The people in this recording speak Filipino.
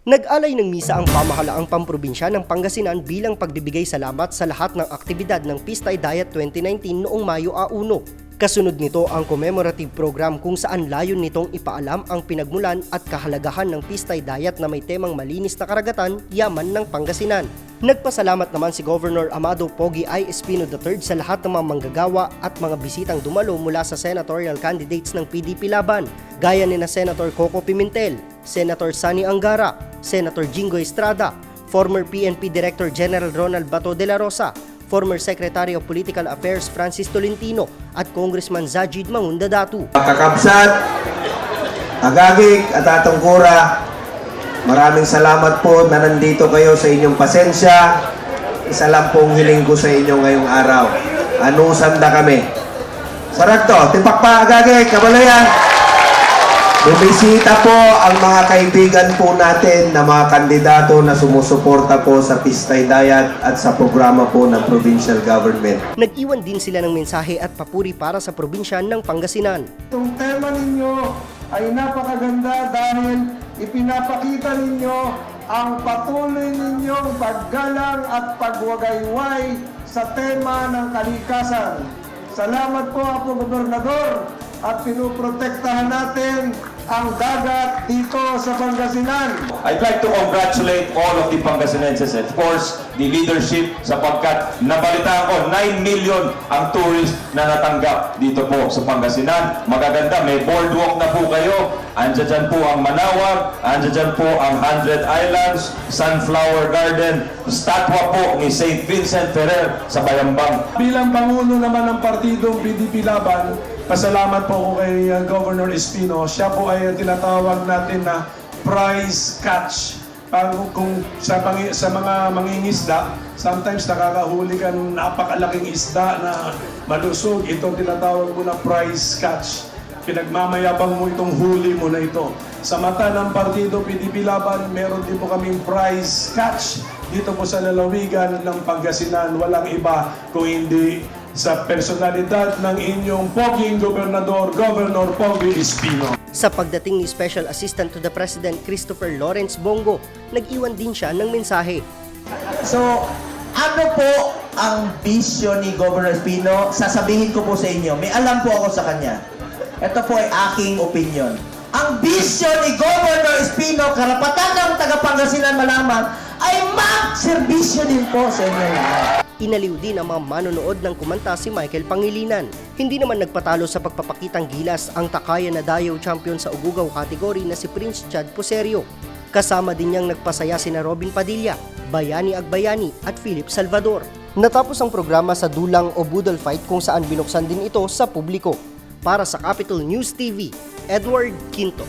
Nag-alay ng misa ang pamahalaang pamprobinsya ng Pangasinan bilang pagbibigay salamat sa lahat ng aktibidad ng Pistay Dayat 2019 noong Mayo Uno. Kasunod nito ang commemorative program kung saan layon nitong ipaalam ang pinagmulan at kahalagahan ng Pistay Dayat na may temang malinis na karagatan, yaman ng Pangasinan. Nagpasalamat naman si Governor Amado Pogi I. Espino III sa lahat ng mga manggagawa at mga bisitang dumalo mula sa senatorial candidates ng PDP laban, gaya ni na Senator Coco Pimentel, Senator Sani Angara, Senator Jingo Estrada, former PNP Director General Ronald Bato de la Rosa, former Secretary of Political Affairs Francis Tolentino at Congressman Zajid Mangunda Datu. Kakabsat, agagik at atungkura, maraming salamat po na nandito kayo sa inyong pasensya. Isa lang pong hiling ko sa inyo ngayong araw. Anusan na kami. Sarakto, timpak pa agagik, kabalayan. Bumisita po ang mga kaibigan po natin na mga kandidato na sumusuporta po sa Pistay Dayat at sa programa po ng provincial government. Nag-iwan din sila ng mensahe at papuri para sa probinsya ng Pangasinan. Itong tema ninyo ay napakaganda dahil ipinapakita ninyo ang patuloy ninyong paggalang at pagwagayway sa tema ng kalikasan. Salamat po, Apo Gobernador, at pinuprotektahan natin ang dagat dito sa Pangasinan. I'd like to congratulate all of the Pangasinenses, of course, the leadership, sapagkat nabalitaan ko 9 million ang tourist na natanggap dito po sa Pangasinan. Magaganda, may boardwalk na po kayo. Andiyan dyan po ang Manawag, andiyan dyan po ang 100 Islands, Sunflower Garden, statwa po ni St. Vincent Ferrer sa Bayambang. Bilang Pangulo naman ng partidong PDP Laban, pasalamat po ko kay Governor Espino. Siya po ay tinatawag natin na prize catch. Kung sa mga mangingisda, sometimes nakakahuli ka ng napakalaking isda na malusog. Ito tinatawag mo na prize catch. Pinagmamayabang mo itong huli mo na ito. Sa mata ng partido PDP Laban, meron din po kaming prize catch dito po sa lalawigan ng Pangasinan. Walang iba kung hindi sa personalidad ng inyong poging gobernador, Governor Pogi Espino. Sa pagdating ni Special Assistant to the President Christopher Lawrence Bongo, nag-iwan din siya ng mensahe. So, ano po ang bisyo ni Governor Espino? Sasabihin ko po sa inyo, may alam po ako sa kanya. Ito po ay aking opinion. Ang bisyo ni Governor Espino, karapatan ng taga-Pangasinan malaman, ay mag-serbisyo din po sa inyo lahat. Inaliw din ang mga manonood ng kumanta si Michael Pangilinan. Hindi naman nagpatalo sa pagpapakitang gilas ang takaya na dayaw champion sa ugugaw kategory na si Prince Chad Poserio. Kasama din niyang nagpasaya sina Robin Padilla, Bayani Agbayani at Philip Salvador. Natapos ang programa sa dulang o budol fight kung saan binuksan din ito sa publiko. Para sa Capital News TV, Edward Quinto.